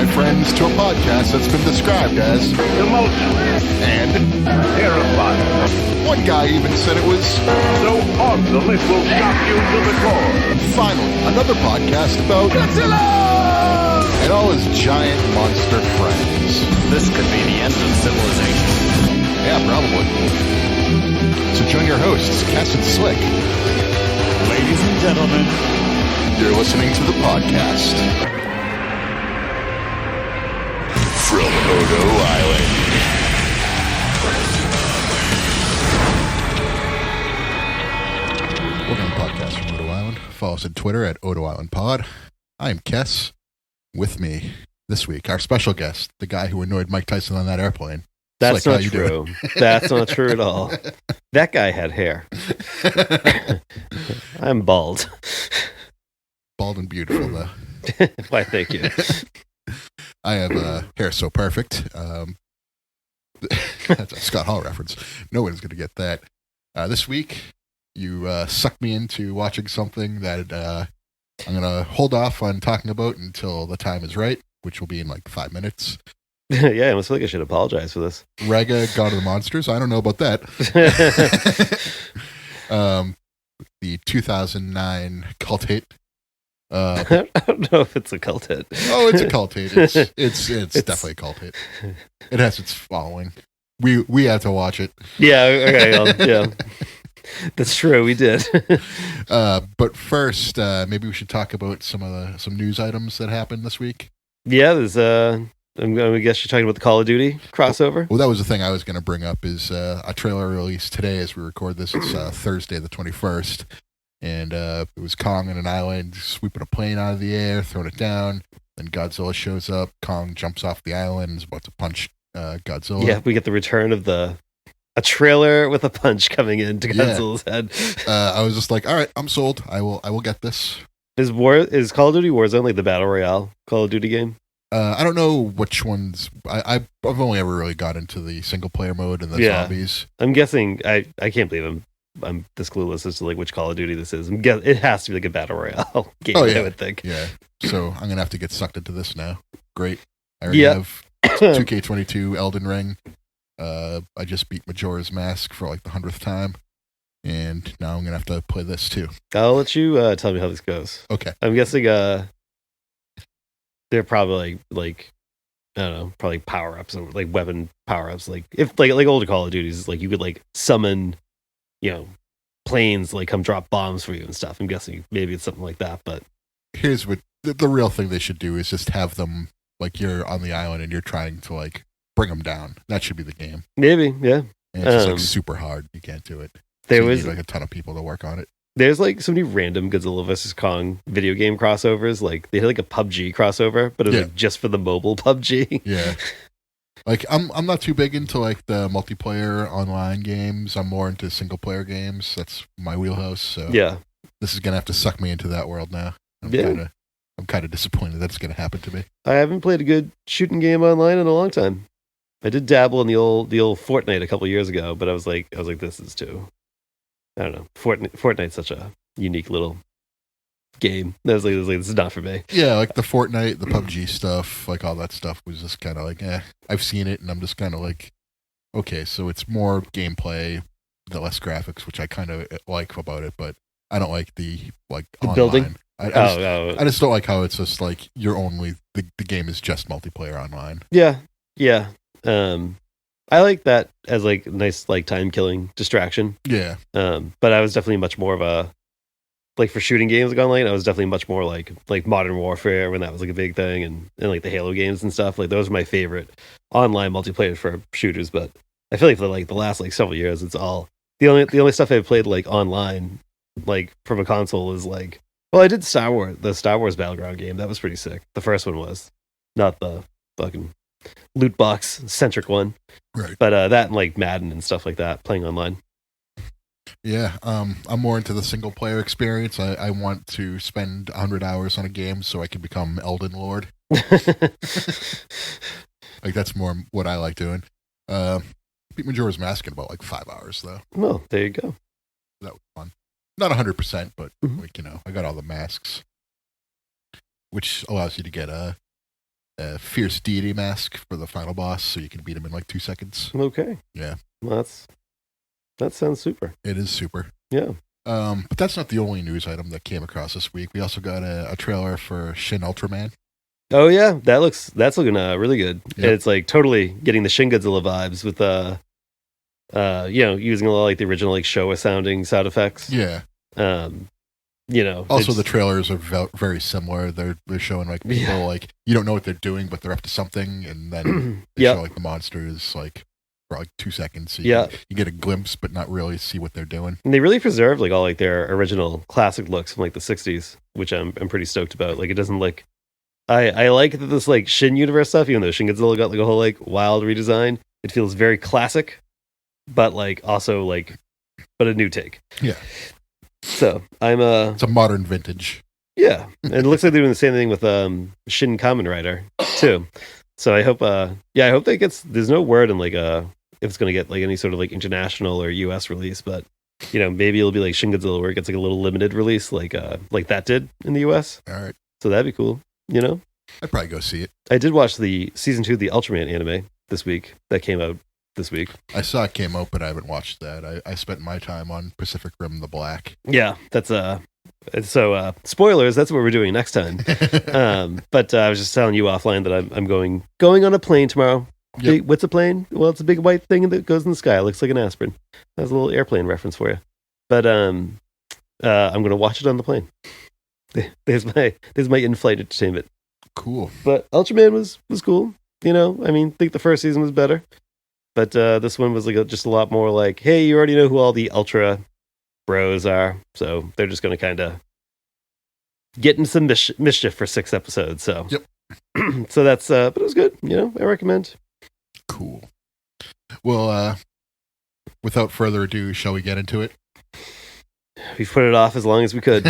my friends, to a podcast that's been described as emotional and terrifying. one guy even said it was So awesome it will shock you to the core. finally another podcast about Godzilla and all his giant monster friends. This could be the end of civilization. Yeah, probably. So join your hosts, Cass and Slick. Ladies and gentlemen, You're listening to the podcast from Odo Island. Welcome to the podcast from Odo Island. Follow us on Twitter at Odo Island Pod. I am Kess. With me this week, our special guest, the guy who annoyed Mike Tyson on that airplane. That's Slick, not true. That's not true at all. That guy had hair. I'm bald. Bald and beautiful, though. Why, thank you. I have hair so perfect. That's a Scott Hall reference. No one's going to get that. This week, you sucked me into watching something that I'm going to hold off on talking about until the time is right, which will be in like 5 minutes. Yeah, I almost feel like I should apologize for this. Raiga, God of the Monsters. I don't know about that. The 2009 cult hit. I don't know if it's a cult hit. Oh, it's a cult hit. It's definitely a cult hit. It has its following. We had to watch it. Yeah, okay, yeah. That's true, we did. But first, maybe we should talk about some news items that happened this week. Yeah, there's I guess you're talking about the Call of Duty crossover. Well, that was the thing I was going to bring up is a trailer released today as we record this. It's Thursday the 21st. And it was Kong on an island, sweeping a plane out of the air, throwing it down. Then Godzilla shows up. Kong jumps off the island and is about to punch Godzilla. Yeah, we get the return of a trailer with a punch coming into Godzilla's head. I was just like, all right, I'm sold. I will get this. Is Call of Duty Warzone like the Battle Royale Call of Duty game? I don't know which ones. I've only ever really got into the single player mode and the zombies. I'm guessing. I can't believe I'm this clueless as to like which Call of Duty this is. It has to be like a Battle Royale game. Oh, yeah. I would think. Yeah. So I'm gonna have to get sucked into this now. Great. I already have 2K22 Elden Ring. I just beat Majora's Mask for like the 100th time, and now I'm gonna have to play this too. I'll let you tell me how this goes. Okay. I'm guessing. They're probably like I don't know, probably power ups or like weapon power ups. Like if like older Call of Duties, like you could like summon, planes like come drop bombs for you and stuff. I'm guessing maybe it's something like that. But here's what the real thing they should do is just have them like you're on the island and you're trying to like bring them down. That should be the game. Maybe, yeah. And it's just like super hard. You can't do it. There you was need, like a ton of people to work on it. There's like so many random Godzilla vs. Kong video game crossovers. Like they had like a PUBG crossover, but it was like just for the mobile PUBG. Yeah. Like I'm not too big into like the multiplayer online games. I'm more into single player games. That's my wheelhouse. So yeah, this is gonna have to suck me into that world now. I'm kind of disappointed that's gonna happen to me. I haven't played a good shooting game online in a long time. I did dabble in the old Fortnite a couple years ago, but I was like, this is too. I don't know. Fortnite's such a unique little game. I was like, this is not for me. Yeah, like the Fortnite, the PUBG stuff, like all that stuff was just kind of like, I've seen it, and I'm just kind of like, okay, so it's more gameplay, the less graphics, which I kind of like about it, but I don't like the online. Building. I just don't like how it's just like you're only the game is just multiplayer online. Yeah. I like that as like nice like time killing distraction. Yeah. But I was definitely much more of a like for shooting games like online. I was definitely much more like Modern Warfare when that was like a big thing, and like the Halo games and stuff. Like those are my favorite online multiplayer for shooters. But I feel like for like the last like several years, it's all the only stuff I've played like online like from a console is like I did the Star Wars Battleground game. That was pretty sick. The first one was not the fucking loot box centric one, right? But that and like Madden and stuff like that, playing online. Yeah, I'm more into the single player experience. I want to spend 100 hours on a game so I can become Elden Lord. Like that's more what I like doing. Beat Majora's Mask in about like 5 hours though. Well, there you go. That was fun. Not 100%, but like I got all the masks, which allows you to get a fierce deity mask for the final boss, so you can beat him in like 2 seconds. Okay. Yeah. Well, that sounds super. It is super. Yeah. But that's not the only news item that came across this week. We also got a trailer for Shin Ultraman. Oh yeah, that's looking really good. Yep. It's like totally getting the Shin Godzilla vibes with using a lot of like the original like Showa sounding sound effects. Yeah. Also the trailers are very similar. They're showing like people like you don't know what they're doing, but they're up to something, and then they show like the monsters like for like 2 seconds. So you get a glimpse, but not really see what they're doing. And they really preserved like all like their original classic looks from like the 60s, which I'm pretty stoked about. Like it doesn't look. I like that this like Shin universe stuff, even though Shin Godzilla got like a whole like wild redesign. It feels very classic, but like also like, but a new take. Yeah. So it's a modern vintage. Yeah, and it looks like they're doing the same thing with Shin Kamen Rider too. So I hope I hope that gets. There's no word on like if it's gonna get like any sort of like international or US release, but maybe it'll be like Shin Godzilla where it gets like a little limited release like that did in the US. All right. So that'd be cool. I'd probably go see it. I did watch the season 2 of the Ultraman anime this week. That came out this week. I saw it came out, but I haven't watched that. I spent my time on Pacific Rim: The Black. Yeah, that's so spoilers. That's what we're doing next time. But I was just telling you offline that I'm going on a plane tomorrow. Yep. What's a plane? Well, it's a big white thing that goes in the sky. It looks like an aspirin. That's a little airplane reference for you. But I'm going to watch it on the plane. There's my in-flight entertainment. Cool. But Ultraman was cool. I think the first season was better, but this one was like just a lot more like, hey, you already know who all the Ultra bros are, so they're just going to kind of get in some mischief for 6 episodes. So yep. So that's but it was good. I recommend. Cool. Well, without further ado, shall we get into it? We've put it off as long as we could.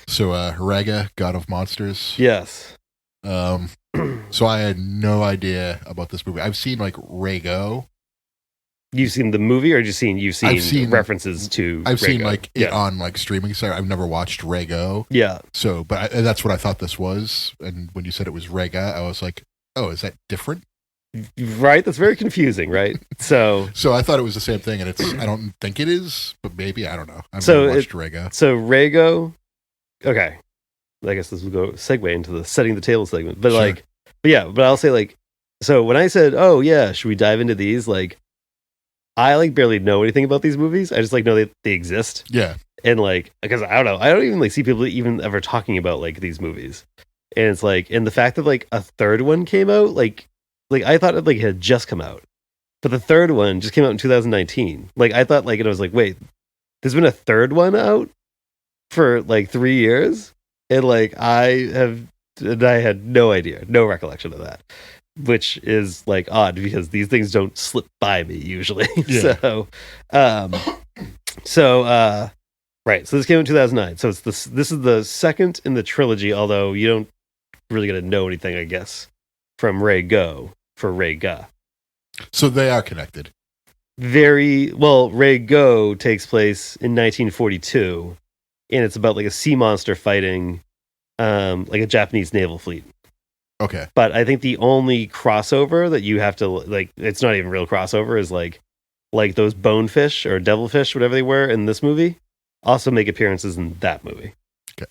So, Raiga, God of Monsters. Yes. So I had no idea about this movie. I've seen like Raigo. You've seen the movie, or you've seen references to? I've Raigo? seen like it on like streaming site. I've never watched Raigo. Yeah. So, but that's what I thought this was. And when you said it was Raiga, I was like, oh, is that different? Right. That's very confusing, right? So I thought it was the same thing, and I don't think it is, but maybe, I don't know. I've never watched Raiga. So Raigo. Okay. I guess this will go segue into the setting the table segment, but sure. but I'll say like, so when I said, oh yeah, should we dive into these? Like, I like barely know anything about these movies. I just like know that they exist. Yeah. And like, because I don't know, I don't even like see people even ever talking about like these movies. And it's like, and the fact that like a third one came out, like I thought it like had just come out, but the third one just came out in 2019. Like I thought like, and I was like, wait, there's been a third one out for like 3 years. And like I had no idea, no recollection of that, which is like odd because these things don't slip by me usually. Yeah. Right. So this came in 2009. So this is the second in the trilogy, although you don't really get to know anything, I guess, from Raiga. So they are connected. Very well. Raiga takes place in 1942. And it's about like a sea monster fighting like a Japanese naval fleet. Okay. But I think the only crossover that you have to like, it's not even real crossover, is like those bonefish or devilfish, whatever they were in this movie, also make appearances in that movie. Okay.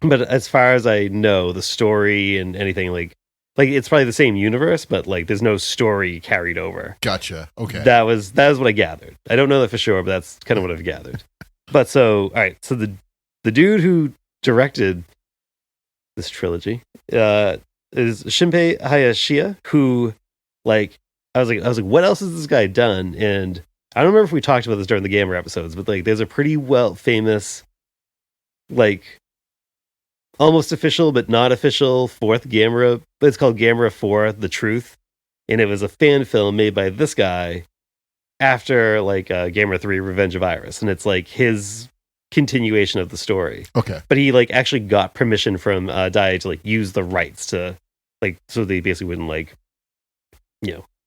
But as far as I know, the story and anything like it's probably the same universe, but like there's no story carried over. Gotcha. Okay. That was what I gathered. I don't know that for sure, but that's kind of what I've gathered. But so, all right. So the dude who directed this trilogy is Shinpei Hayashia, who like I was like, what else has this guy done? And I don't remember if we talked about this during the Gamer episodes, but like there's a pretty well famous, like almost official but not official fourth Gamera, but it's called Gamera 4: The Truth, and it was a fan film made by this guy after like Gamera 3: Revenge of Iris, and it's like his continuation of the story. Okay. But he like actually got permission from Dai to like use the rights to like, so they basically wouldn't like,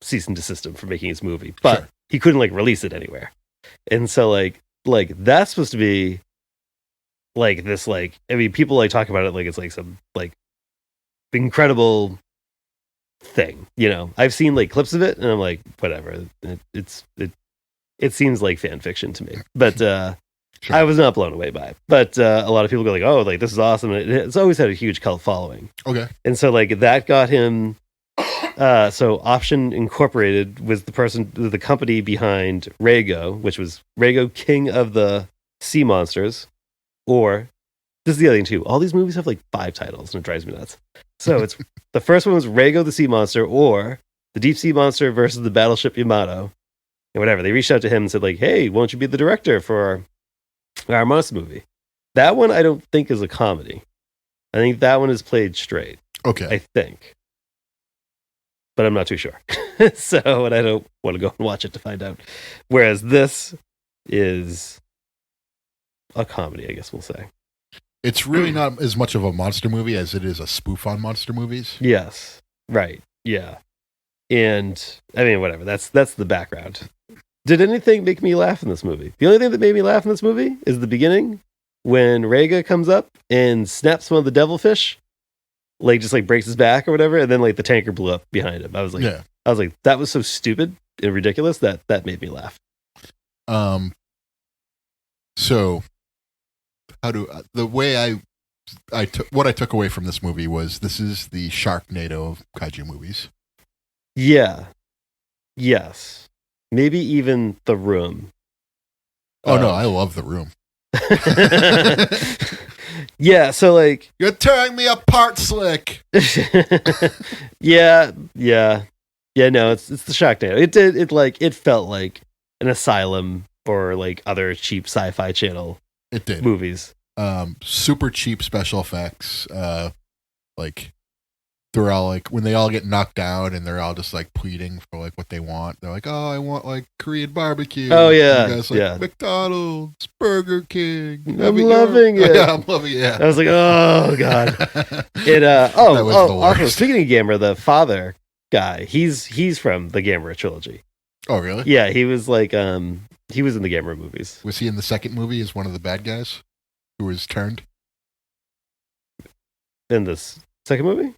cease and desist him from making his movie, but sure. He couldn't like release it anywhere. And so like that's supposed to be like this, like, I mean, people like talk about it like it's like some like incredible thing. You know, I've seen like clips of it, and I'm like, whatever. It seems like fan fiction to me, but Sure. I was not blown away by it. But a lot of people go like, oh, like this is awesome. And it's always had a huge cult following. Okay. And so like that got him. So Option Incorporated was the company behind Raigo, which was Raigo, King of the Sea Monsters, or this is the other thing too. All these movies have like 5 titles, and it drives me nuts. So it's the first one was Raigo the Sea Monster, or the Deep Sea Monster versus the Battleship Yamato, and whatever. They reached out to him and said like, "Hey, won't you be the director for our monster movie?" That one I don't think is a comedy. I think that one is played straight. Okay. I think. But I'm not too sure. So, and I don't want to go and watch it to find out. Whereas this is a comedy, I guess we'll say. It's really not as much of a monster movie as it is a spoof on monster movies. Yes. Right. Yeah. And I mean, whatever. That's the background. Did anything make me laugh in this movie? The only thing that made me laugh in this movie is the beginning when Raiga comes up and snaps one of the devilfish. Like just like breaks his back or whatever, and then like the tanker blew up behind him. I was like, that was so stupid and ridiculous that made me laugh. So the way I took what I took away from this movie was this is the Sharknado of kaiju movies. Yeah. Yes. Maybe even The Room. Oh no, I love The Room. Yeah, so like you're tearing me apart, Slick. Yeah. No, it's the Sharknado. It felt like an asylum for like other cheap sci-fi channel. It did movies. Super cheap special effects. Like they're all like when they all get knocked down and they're all just like pleading for like what they want. They're like, "Oh, I want like Korean barbecue." Oh yeah, and the guy's like, yeah. McDonald's, Burger King. I'm loving it. Yeah, I'm loving it. Yeah. I was like, oh god. It also speaking of Gamera, the father guy, he's from the Gamera trilogy. Oh really? Yeah, he was like he was in the Gamera movies. Was he in the second movie as one of the bad guys who was turned in this second movie?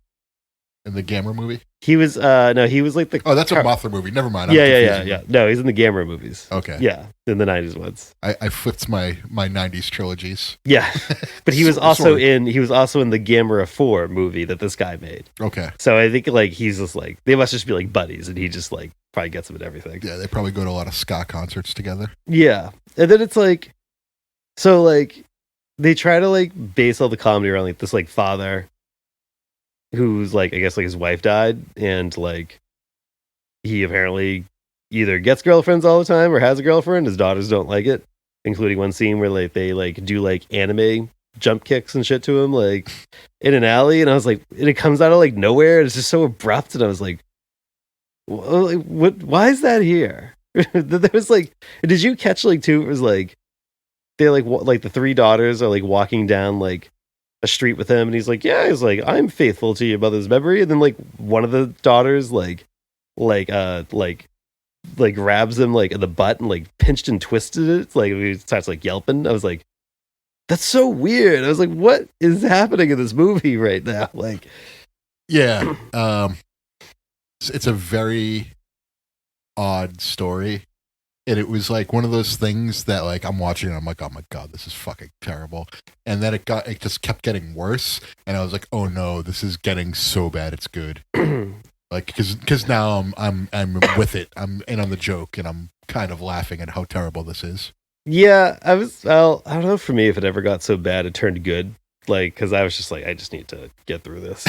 In the Gamera movie? He was no, he was like the oh, that's a Mothra movie. Never mind. Yeah. No, he's in the Gamera movies. Okay. Yeah, in the 90s ones. I flipped my 90s trilogies. Yeah, but he was also in the Gamera 4 movie that this guy made. Okay. So I think like he's just like they must just be like buddies, and he just like probably gets him at everything. Yeah, they probably go to a lot of ska concerts together. Yeah, and then it's like, so like they try to like base all the comedy around like this like father who's like I guess like his wife died and like he apparently either gets girlfriends all the time or has a girlfriend. His daughters don't like it, including one scene where like they like do like anime jump kicks and shit to him like in an alley, and I was like, and it comes out of like nowhere. It's just so abrupt, and I was like, what? Why is that here? There was like, did you catch like too? It was like they're like the 3 daughters are like walking down like a street with him, and he's like, I'm faithful to your mother's memory, and then like one of the daughters like grabs him like in the butt and like pinched and twisted it, like he starts like yelping. I was like, that's so weird. I was like, what is happening in this movie right now? Like, yeah, it's a very odd story. And it was like one of those things that like I'm watching and I'm like, oh my god, this is fucking terrible. And then it just kept getting worse, and I was like, oh no, this is getting so bad it's good. Like because now I'm with it. I'm in on the joke, and I'm kind of laughing at how terrible this is. Yeah, I don't know for me if it ever got so bad it turned good. Like, because I was just like, I just need to get through this.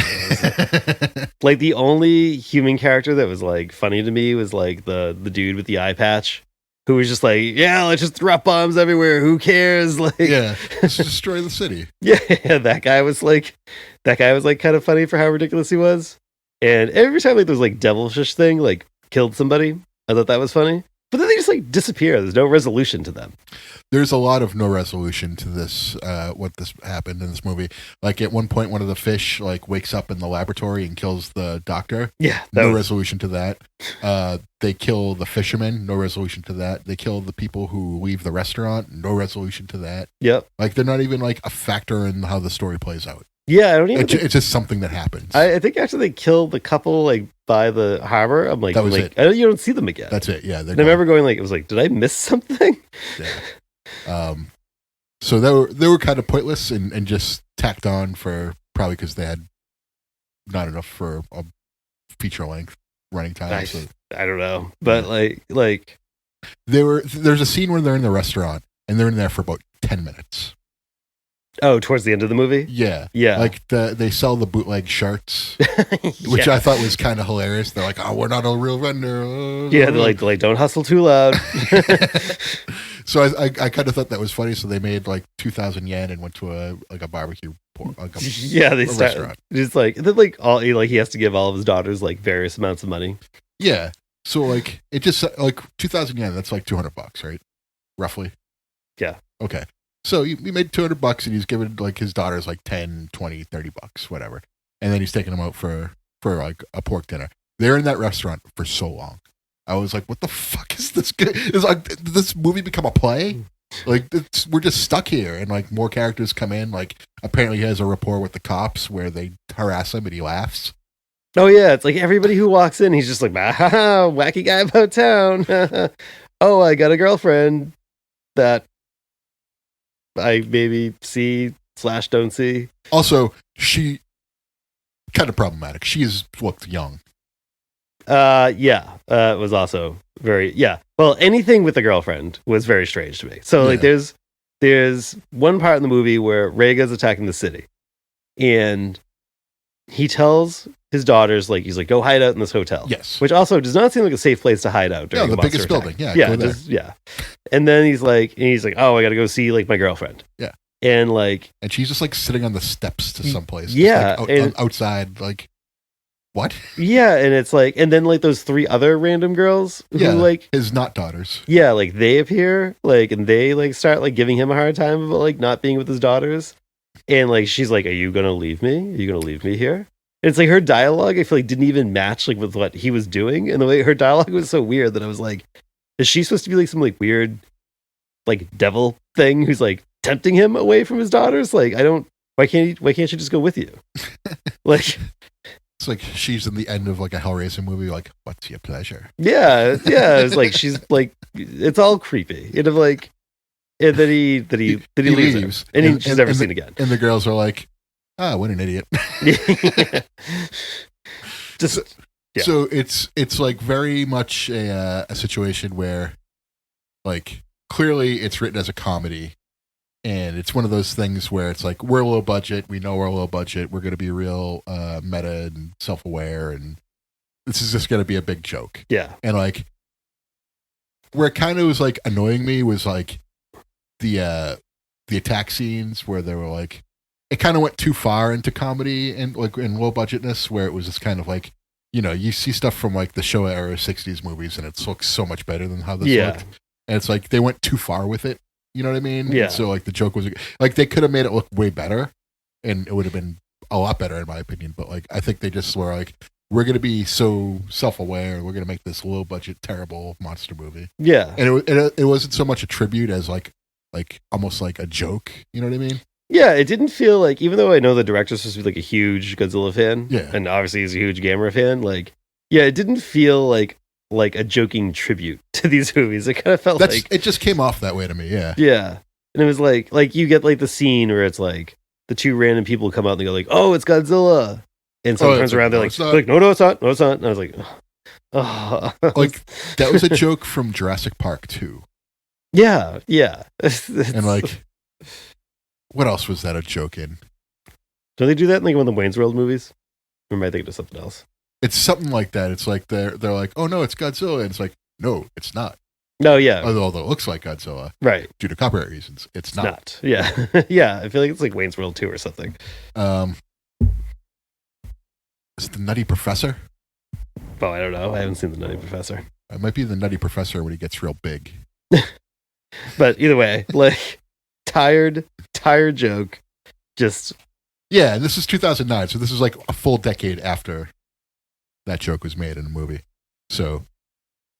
Like the only human character that was like funny to me was like the dude with the eye patch, who was just like, yeah, let's just drop bombs everywhere. Who cares? Like, yeah, let's destroy the city. Yeah, that guy was like kind of funny for how ridiculous he was. And every time like there was like devilfish thing like killed somebody, I thought that was funny. But then they just like disappear. There's no resolution to them. There's a lot of no resolution to this. What this happened in this movie? Like at one point, one of the fish like wakes up in the laboratory and kills the doctor. Yeah, no resolution to that. They kill the fisherman. No resolution to that. They kill the people who leave the restaurant. No resolution to that. Yep. Like they're not even like a factor in how the story plays out. Yeah, I don't even. It's just something that happens. I think actually they killed the couple like by the harbor. I'm like, That was it. you don't see them again. That's it. Yeah. And I remember going like, it was like, did I miss something? Yeah. So they were kind of pointless and just tacked on for probably because they had not enough for a feature length running time. I don't know, but like there's a scene where they're in the restaurant and they're in there for about 10 minutes. Oh, towards the end of the movie? Yeah. Yeah. Like they sell the bootleg shirts, which I thought was kind of hilarious. They're like, oh, we're not a real vendor. Yeah, they're like, don't hustle too loud. So I kind of thought that was funny. So they made like 2,000 yen and went to a barbecue restaurant. Just like, then like he has to give all of his daughters like various amounts of money. Yeah. So like it just like 2,000 yen, that's like $200, right? Roughly. Yeah. Okay. So he made $200 and he's giving like his daughters like 10, 20, $30, whatever. And then he's taking them out for like a pork dinner. They're in that restaurant for so long. I was like, what the fuck is this? Is like, did this movie become a play? Like we're just stuck here, and like more characters come in. Like apparently he has a rapport with the cops where they harass him and he laughs. Oh yeah, it's like everybody who walks in, he's just like, wacky guy about town. Oh, I got a girlfriend that I maybe see / don't see. Also, she kind of problematic. She has looked young. It was also very well, anything with a girlfriend was very strange to me. So like there's one part in the movie where Raiga's attacking the city and he tells his daughters like, he's like, go hide out in this hotel. Yes, which also does not seem like a safe place to hide out during the biggest building. Yeah. And then he's like, oh, I gotta go see like my girlfriend. And she's just like sitting on the steps to someplace. Yeah, like, outside, like what? Yeah, and it's like, and then like those 3 other random girls who like his not daughters. Yeah, like they appear, like, and they like start like giving him a hard time about like not being with his daughters, and like she's like, "Are you gonna leave me? Are you gonna leave me here?" And it's like her dialogue, I feel like didn't even match like with what he was doing, and the way her dialogue was so weird that I was like, "Is she supposed to be like some like weird, like devil thing who's like tempting him away from his daughters?" Like, I don't. Why can't she just go with you? Like. It's like she's in the end of like a Hellraiser movie, like, what's your pleasure? Yeah. It's like she's like, it's all creepy. You know, like, and then he leaves. And she's never seen again. And the girls are like, what an idiot. So it's like very much a situation where like clearly it's written as a comedy. And it's one of those things where it's like, we're low budget. We know we're low budget. We're going to be real meta and self-aware. And this is just going to be a big joke. Yeah. And like, where it kind of was like annoying me was like the attack scenes where they were like, it kind of went too far into comedy and like in low budgetness, where it was just kind of like, you know, you see stuff from like the Showa era 60s movies and it looks so much better than how this looked. And it's like, they went too far with it. You know what I mean? Yeah. And so like the joke was like they could have made it look way better, and it would have been a lot better in my opinion. But like I think they just were like, we're gonna be so self-aware, we're gonna make this low budget terrible monster movie. Yeah. And it wasn't so much a tribute as like almost like a joke. You know what I mean? Yeah. It didn't feel like, even though I know the director's supposed to be like a huge Godzilla fan, and obviously he's a huge Gamera fan, like it didn't feel like a joking tribute to these movies. It kind of felt like it just came off that way to me. Yeah. Yeah. And it was like you get like the scene where it's like the 2 random people come out and they go like, "Oh, it's Godzilla." And someone turns around, they're like, no, it's not. No, it's not. And I was like, oh. Like that was a joke from Jurassic Park 2. Yeah. And like, what else was that a joke in? Do they do that in like one of the Wayne's World movies? Or am I thinking of something else? It's something like that. It's like they're like, oh no, it's Godzilla, and it's like, no, it's not. No, yeah. Although it looks like Godzilla, right? Due to copyright reasons, it's not. Yeah, yeah. I feel like it's like Wayne's World 2 or something. Is it the Nutty Professor? Oh, I don't know. I haven't seen the Nutty Professor. It might be the Nutty Professor when he gets real big. But either way, like tired joke. Just yeah. This is 2009, so this is like a full decade after that joke was made in a movie. So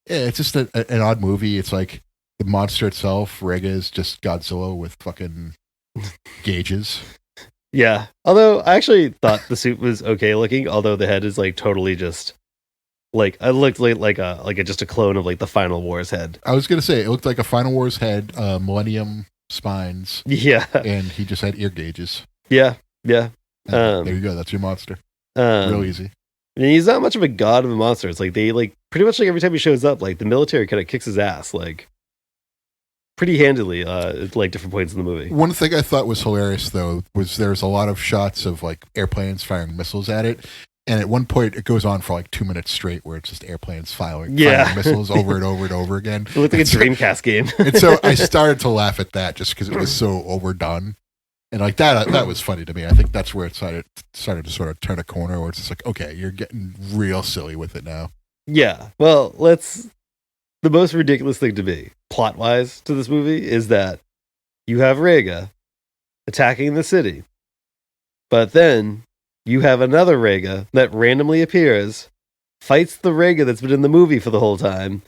yeah, it's just an odd movie. It's like the monster itself, Raiga, is just Godzilla with fucking gauges. Yeah. Although I actually thought the suit was okay looking, although the head is like totally just like it looked like just a clone of like the Final Wars head. I was gonna say it looked like a Final Wars head, Millennium spines, Yeah. and he just had ear gauges. Yeah. Yeah. And there you go. That's your monster. Real easy. And he's not much of a god of a monster. It's like they like pretty much like every time he shows up, like the military kind of kicks his ass like pretty handily at like different points in the movie. One thing I thought was hilarious though was there's a lot of shots of like airplanes firing missiles at it. And at one point, it goes on for like 2 minutes straight, where it's just airplanes firing missiles over and over and over again. It looked like a Dreamcast game. And so I started to laugh at that just because it was so overdone, and like that was funny to me. I think that's where it started to sort of turn a corner, where it's just like, okay, you're getting real silly with it now. Yeah. Well, the most ridiculous thing to me, plot wise, to this movie is that you have Raiga attacking the city, but then you have another Raiga that randomly appears, fights the Raiga that's been in the movie for the whole time.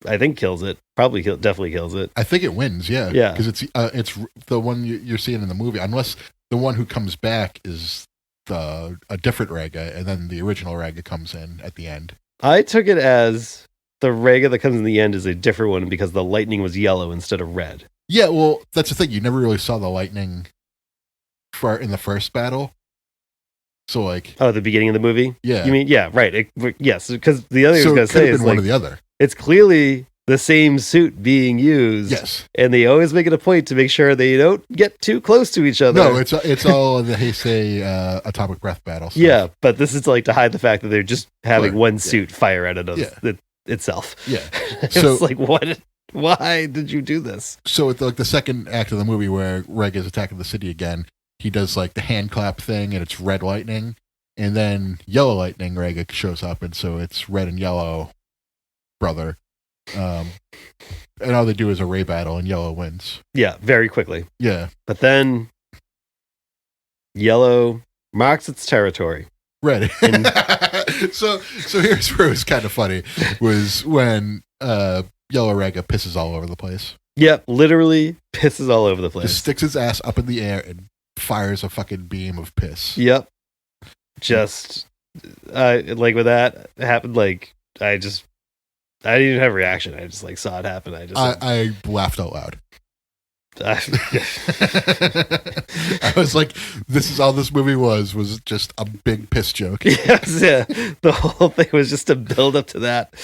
I think kills it. Definitely kills it. I think it wins, yeah. Yeah. Because it's the one you're seeing in the movie, unless the one who comes back is a different Raiga, and then the original Raiga comes in at the end. I took it as the Raiga that comes in the end is a different one because the lightning was yellow instead of red. Yeah, well, that's the thing. You never really saw the lightning in the first battle. So like, the beginning of the movie. Yeah, you mean yes? Because the other thing I was gonna say is one like or the other. It's clearly the same suit being used. Yes, and they always make it a point to make sure they don't get too close to each other. No, it's all the Heisei atomic breath battle stuff. Yeah, but this is like to hide the fact that they're just having one suit fire at another itself. Yeah, so it's like what? Why did you do this? So at the second act of the movie where Reg is attacking the city again, he does like the hand clap thing, and it's red lightning, and then yellow lightning. Reg shows up, and so it's red and yellow, brother. And all they do is a ray battle, and yellow wins. Yeah, very quickly. Yeah, but then yellow marks its territory. Red. so here's where it was kind of funny was when Yellow Raiga pisses all over the place. Yep, literally pisses all over the place. Just sticks his ass up in the air and fires a fucking beam of piss. Yep. Just like when that happened, like I didn't even have a reaction. I just like saw it happen. I laughed out loud. I was like, this is all this movie was just a big piss joke. Yes, yeah. The whole thing was just a build up to that.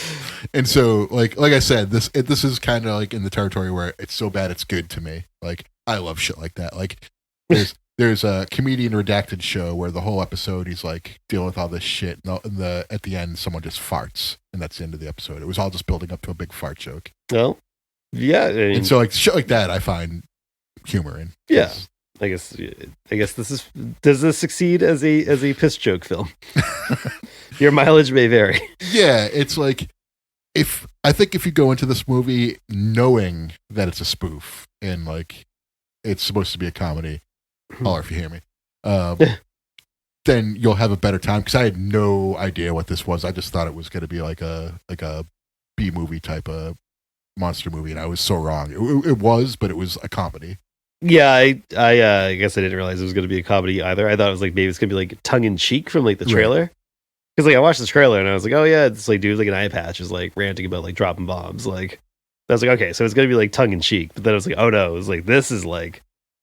And so, like I said, this is kind of like in the territory where it's so bad it's good to me. Like, I love shit like that. Like, there's a Comedian Redacted show where the whole episode he's like dealing with all this shit, and at the end someone just farts, and that's the end of the episode. It was all just building up to a big fart joke. Well, yeah, and so like shit like that I find humor in. Yeah, I guess does this succeed as a piss joke film? Your mileage may vary. Yeah, it's like if you go into this movie knowing that it's a spoof and like it's supposed to be a comedy, or if you hear me, then you'll have a better time, because I had no idea what this was. I just thought it was going to be like a B movie type of monster movie, and I was so wrong. It was, but it was a comedy. Yeah, I guess I didn't realize it was going to be a comedy either. I thought it was like maybe it's going to be like tongue in cheek from like the trailer. Because like I watched the trailer and I was like, oh yeah, it's like dude like an eye patch is like ranting about like dropping bombs. Like I was like, okay, so it's going to be like tongue in cheek. But then I was like, oh no, it was like this is like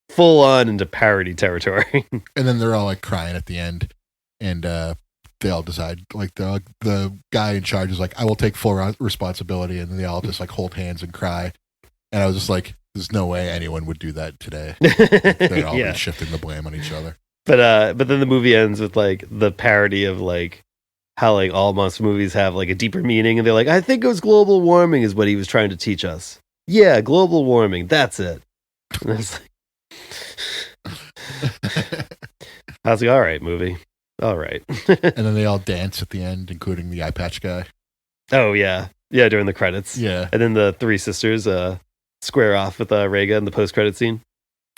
full on into parody territory. And then they're all like crying at the end, and they all decide, like the guy in charge is like, I will take full responsibility, and then they all just like hold hands and cry. And I was just like, there's no way anyone would do that today. They'd all be shifting the blame on each other. But then the movie ends with like the parody of like how like all monster movies have like a deeper meaning, and they're like, I think it was global warming is what he was trying to teach us. Yeah, global warming, that's it. And I was like, all right, movie. All right. And then they all dance at the end, including the eye patch guy. Oh yeah. Yeah, during the credits. Yeah. And then the three sisters square off with Raiga in the post-credit scene.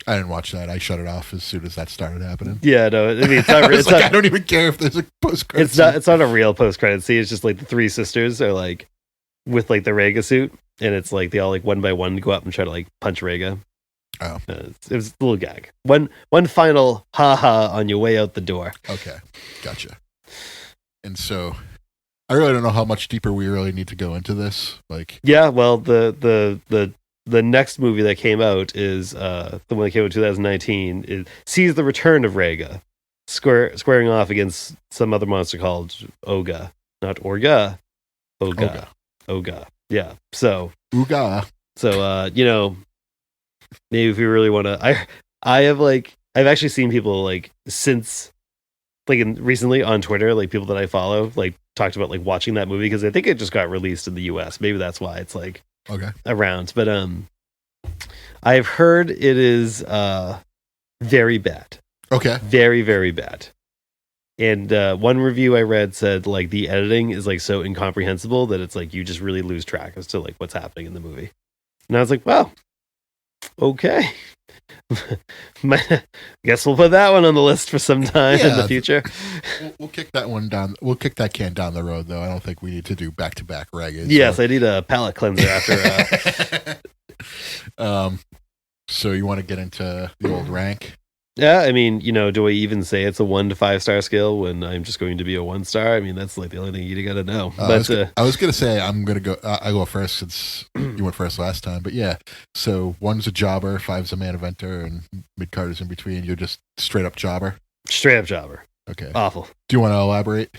I didn't watch that. I shut it off as soon as that started happening. Yeah, no, I mean, it's not. I don't even care if there's a post-credit scene. It's not a real post-credit scene. It's just like the three sisters are like with like the Raiga suit, and it's like they all like one by one go up and try to like punch Raiga. Oh, It was a little gag. One final ha ha on your way out the door. okay, gotcha. And so, I really don't know how much deeper we really need to go into this. Like, Yeah, well, the next movie that came out is the one that came out in 2019. It sees the return of Raiga, squaring off against some other monster called Oga, not Orga, Oga, Oga. Yeah. So Ooga. maybe if we really want to, I've actually seen people like since recently on Twitter, like people that I follow, like talked about like watching that movie because I think it just got released in the US. Maybe that's why it's like Okay. around. But I've heard it is very bad. Okay. Very, very bad. And one review I read said like the editing is like so incomprehensible that it's like you just really lose track as to like what's happening in the movie. And I was like, well, okay. Guess we'll put that one on the list for some time in the future. We'll kick that one down. We'll kick that can down the road, though. I don't think we need to do back-to-back Raigas. Yes, I need a palate cleanser after. So you want to get into the old rank? Yeah, I mean, do I even say it's a 1 to 5 star scale when I'm just going to be a 1 star? I mean, that's like the only thing you got to know. But I was gonna say I'm gonna go. I go first since you went first last time. But yeah, so 1's a jobber, 5's a man eventer, and mid card is in between. You're just straight up jobber. Straight up jobber. Okay. Awful. Do you want to elaborate?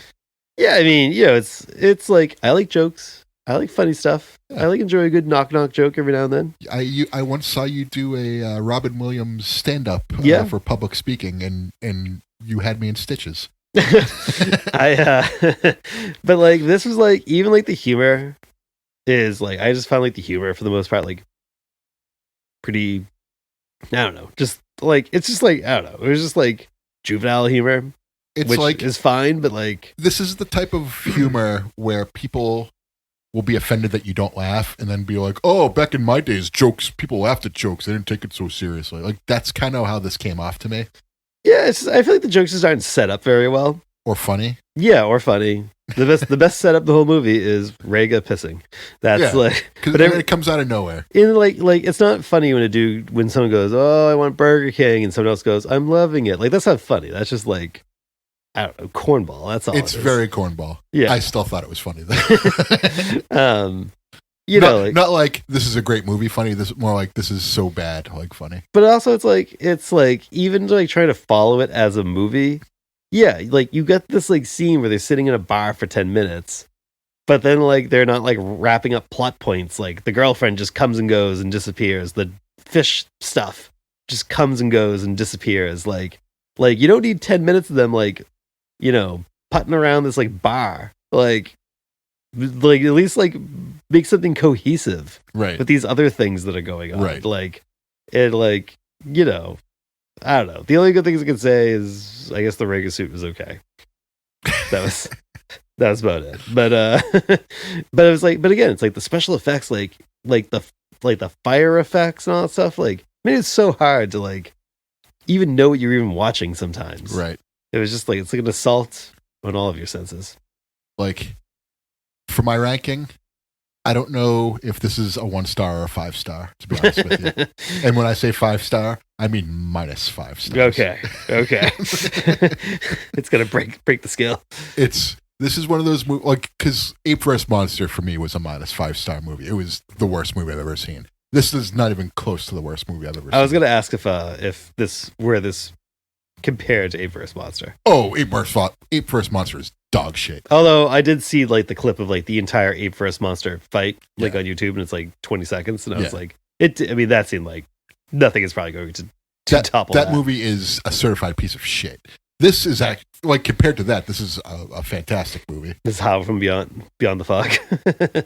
Yeah, I mean, it's like I like jokes. I like funny stuff. I like enjoy a good knock joke every now and then. I once saw you do a Robin Williams stand up for public speaking, and you had me in stitches. But like this was like even like the humor is like I just found like the humor for the most part like pretty. I don't know, just like it's just like I don't know. It was just like juvenile humor, which like is fine, but like this is the type of humor where people will be offended that you don't laugh and then be like, oh, back in my days, jokes, people laughed at jokes. They didn't take it so seriously. Like, that's kind of how this came off to me. Yeah, I feel like the jokes just aren't set up very well. Or funny. Yeah, or funny. The best setup the whole movie is Raiga pissing. That's like... But it comes out of nowhere. In like it's not funny when someone goes, oh, I want Burger King, and someone else goes, I'm loving it. Like, that's not funny. That's just like... I don't know, cornball. That's all. It's very cornball. Yeah, I still thought it was funny though. Not like this is a great movie. Funny. This more like this is so bad. Like funny. But also, it's like even like trying to follow it as a movie. Yeah, like you got this like scene where they're sitting in a bar for 10 minutes, but then like they're not like wrapping up plot points. Like the girlfriend just comes and goes and disappears. The fish stuff just comes and goes and disappears. Like you don't need 10 minutes of them like. Putting around this like bar, like at least like make something cohesive, right? With these other things that are going on, right? Like it, like I don't know. The only good things I can say is I guess the Raiga suit was okay. That was about it. But but it was like, but again, it's like the special effects, like the fire effects and all that stuff. Like, I mean, it's so hard to like even know what you're even watching sometimes, right? It was just like it's like an assault on all of your senses. Like for my ranking, I don't know if this is a 1 star or a 5 star, to be honest with you. And when I say 5 star, I mean -5 stars. Okay. It's gonna break the scale. This is one of those movies, like, because Ape vs. Monster for me was a -5 star movie. It was the worst movie I've ever seen. This is not even close to the worst movie I've ever seen. I was gonna ask if this compared to Ape vs. Monster. Oh, Ape vs. Monster is dog shit. Although I did see like the clip of like the entire Ape vs. Monster fight like on YouTube, and it's like 20 seconds, and I was like, I mean, that seemed like nothing is probably going to topple that. That movie is a certified piece of shit. This is like compared to that, this is a fantastic movie. This is How from Beyond the Fog.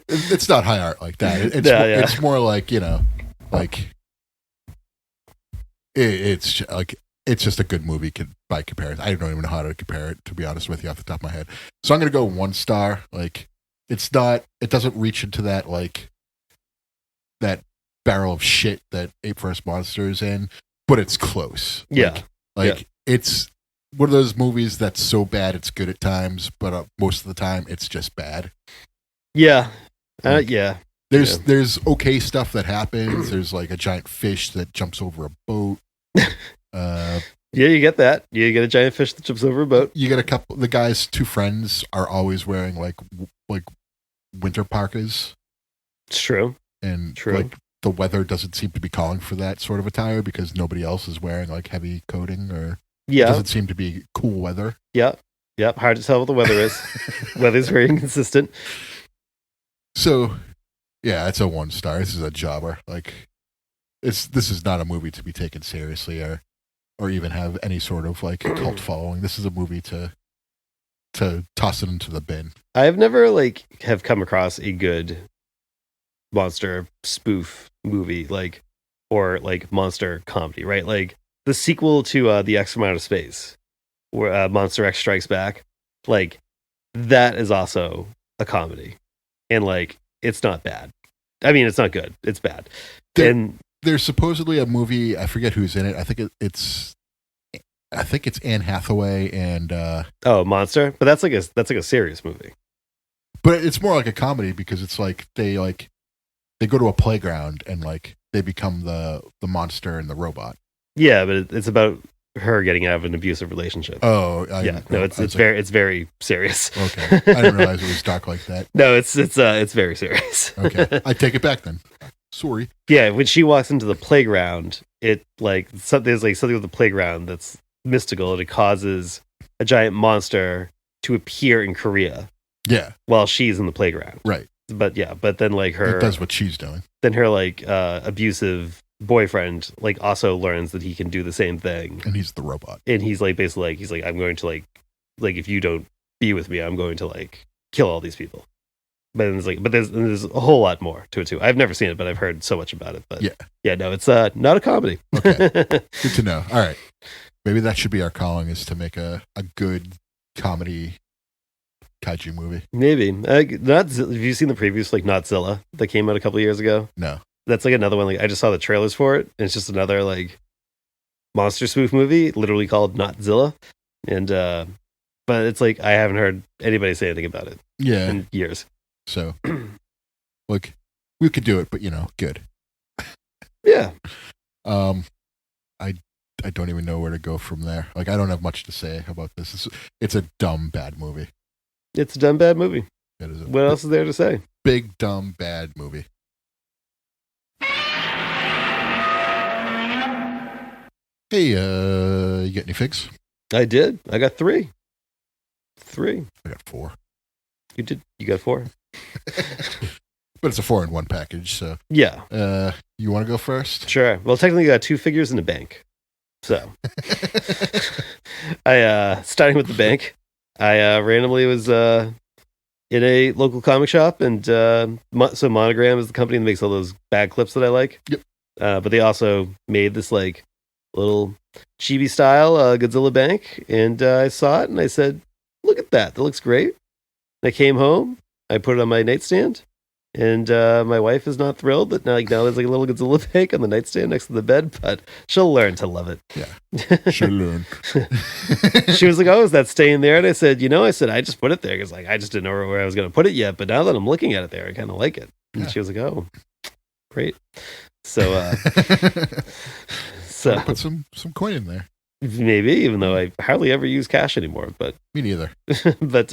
It's not high art like that. It's more like like it's like. It's just a good movie by comparison. I don't even know how to compare it, to be honest with you, off the top of my head. So I'm going to go 1 star. Like, it doesn't reach into that, like, that barrel of shit that Ape vs. Monster is in, but it's close. Yeah. It's one of those movies that's so bad it's good at times, but most of the time it's just bad. Yeah. Yeah. There's okay stuff that happens. There's like a giant fish that jumps over a boat. Yeah, you get that. You get a giant fish that jumps over a boat. You get a couple. The guy's two friends are always wearing like winter parkas, It's true. and True. like the weather doesn't seem to be calling for that sort of attire because nobody else is wearing like heavy coating, or it Yeah, doesn't seem to be cool weather. yep. Hard to tell what the weather is. Weather's very inconsistent. So, yeah, it's a 1 star. This is a jobber. Like, this is not a movie to be taken seriously, or even have any sort of like cult following. This is a movie to toss it into the bin. I've never have come across a good monster spoof movie, or monster comedy, right? Like the sequel to The X from Outer Space, where Monster X Strikes Back, like that is also a comedy, and it's not bad. I mean, it's not good. It's bad. There's supposedly a movie. I forget who's in it. I think it's Anne Hathaway and Monster, but that's like a serious movie. but it's more like a comedy because it's like they go to a playground and like they become the monster and the robot. Yeah, but it's about her getting out of an abusive relationship. Oh, It's very serious. Okay, I didn't realize it was dark like that. No, it's very serious. Okay, I take it back then. Sorry. Yeah, when she walks into the playground, there's something with the playground that's mystical, and it causes a giant monster to appear in Korea. Yeah. While she's in the playground. Right. But then it does what she's doing. Then her abusive boyfriend also learns that he can do the same thing, and he's the robot. And he's basically I'm going to if you don't be with me, I'm going to kill all these people. But then there's a whole lot more to it too. I've never seen it, but I've heard so much about it. But yeah, no, it's not a comedy. Okay, good to know. All right, maybe that should be our calling, is to make a good comedy kaiju movie. Maybe. Have you seen the previous Notzilla that came out a couple of years ago? No. That's another one. I just saw the trailers for it, and it's just another monster spoof movie, literally called Notzilla. And but it's I haven't heard anybody say anything about it. Yeah. In years. So, look, we could do it, but good. Yeah. I don't even know where to go from there. I don't have much to say about this. It's a dumb, bad movie. It's a dumb, bad movie. It is. What else is there to say? Big, dumb, bad movie. Hey, you get any figs? I did. I got 3. I got 4. You did? You got 4? But it's a 4-in-1 package, so. Yeah. You want to go first? Sure. Well, technically I got 2 figures in the bank. So. Starting with the bank, I randomly was in a local comic shop, and so Monogram is the company that makes all those bag clips that I like. Yep. But they also made this little chibi style Godzilla bank, and I saw it and I said, "Look at that! That looks great." And I came home, I put it on my nightstand, and my wife is not thrilled that now there's a little Godzilla bank on the nightstand next to the bed, but she'll learn to love it. Yeah, she'll learn. She was like, "Oh, is that staying there?" And I said, I just put it there because I just didn't know where I was going to put it yet. But now that I'm looking at it there, I kind of like it. And Yeah. she was like, "Oh, great." So, so put some coin in there. Maybe, even though I hardly ever use cash anymore. But me neither. But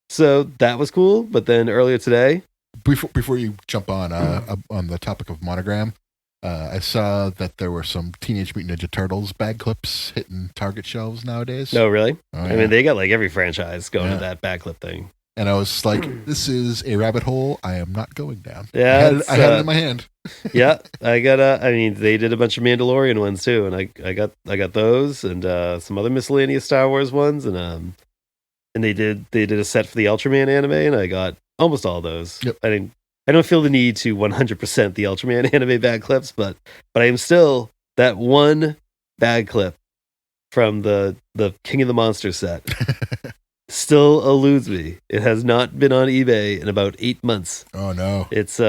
so that was cool. But then earlier today, before you jump on the topic of Monogram, I saw that there were some Teenage Mutant Ninja Turtles bag clips hitting Target shelves nowadays. No, really? Oh, yeah. I mean, they got every franchise going to that bag clip thing. And I was like, this is a rabbit hole I am not going down. Yeah, I had it in my hand. Yeah, I got. They did a bunch of Mandalorian ones too, and I got those and some other miscellaneous Star Wars ones, and they did a set for the Ultraman anime, and I got almost all those. Yep. I don't feel the need to 100% the Ultraman anime bag clips, but I am still that one bag clip from the King of the Monsters set. Still eludes me. It has not been on eBay in about 8 months. Oh no. It's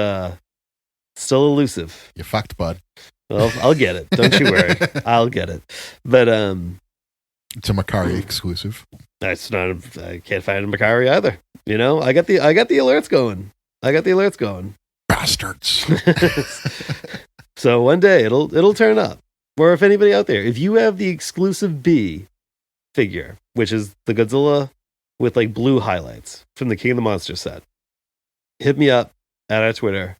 still elusive. You fucked, bud. Well, I'll get it. Don't you worry. I'll get it. But it's a Macari exclusive. That's not. I can't find a Macari either. I got the alerts going. bastards. So one day it'll turn up. Or if anybody out there, if you have the exclusive B figure, which is the Godzilla with like blue highlights from the King of the Monsters set, hit me up at our Twitter.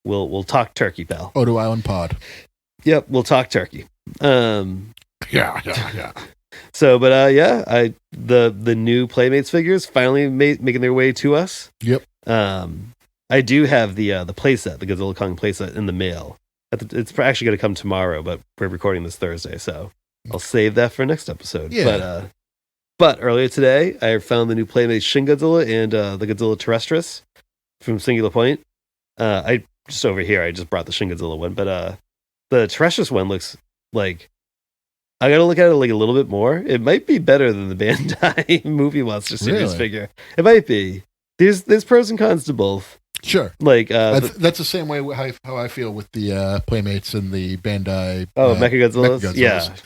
We'll talk turkey, pal. Odo Island Pod. Yep, we'll talk turkey. Yeah. So, but the new Playmates figures finally making their way to us. Yep. I do have the playset, the Godzilla Kong playset, in the mail. It's actually going to come tomorrow, but we're recording this Thursday, so I'll save that for next episode. Yeah. But earlier today, I found the new Playmates Shin Godzilla and the Godzilla Terrestris from Singular Point. I just over here, I just brought the Shin Godzilla one, but the Terrestris one looks like, I got to look at it like a little bit more. It might be better than the Bandai Movie Monster Series figure. It might be. There's pros and cons to both. Sure. Like that's the same way how I feel with the Playmates and the Bandai. Mechagodzillas.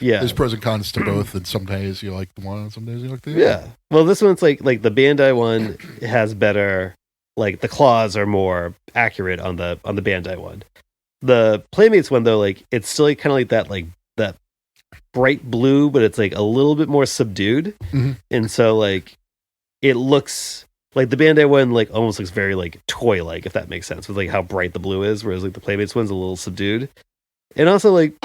Yeah. There's pros and cons to both, and some days you like the one, and some days you like the other. Yeah. Well, this one's like the Bandai one has better. Like the claws are more accurate on the Bandai one. The Playmates one though, like it's still like, kind of like that bright blue, but it's like a little bit more subdued, and so like it looks. Like the Bandai one, like almost looks very like toy-like, if that makes sense, with like how bright the blue is, whereas like the Playmates one's a little subdued. And also like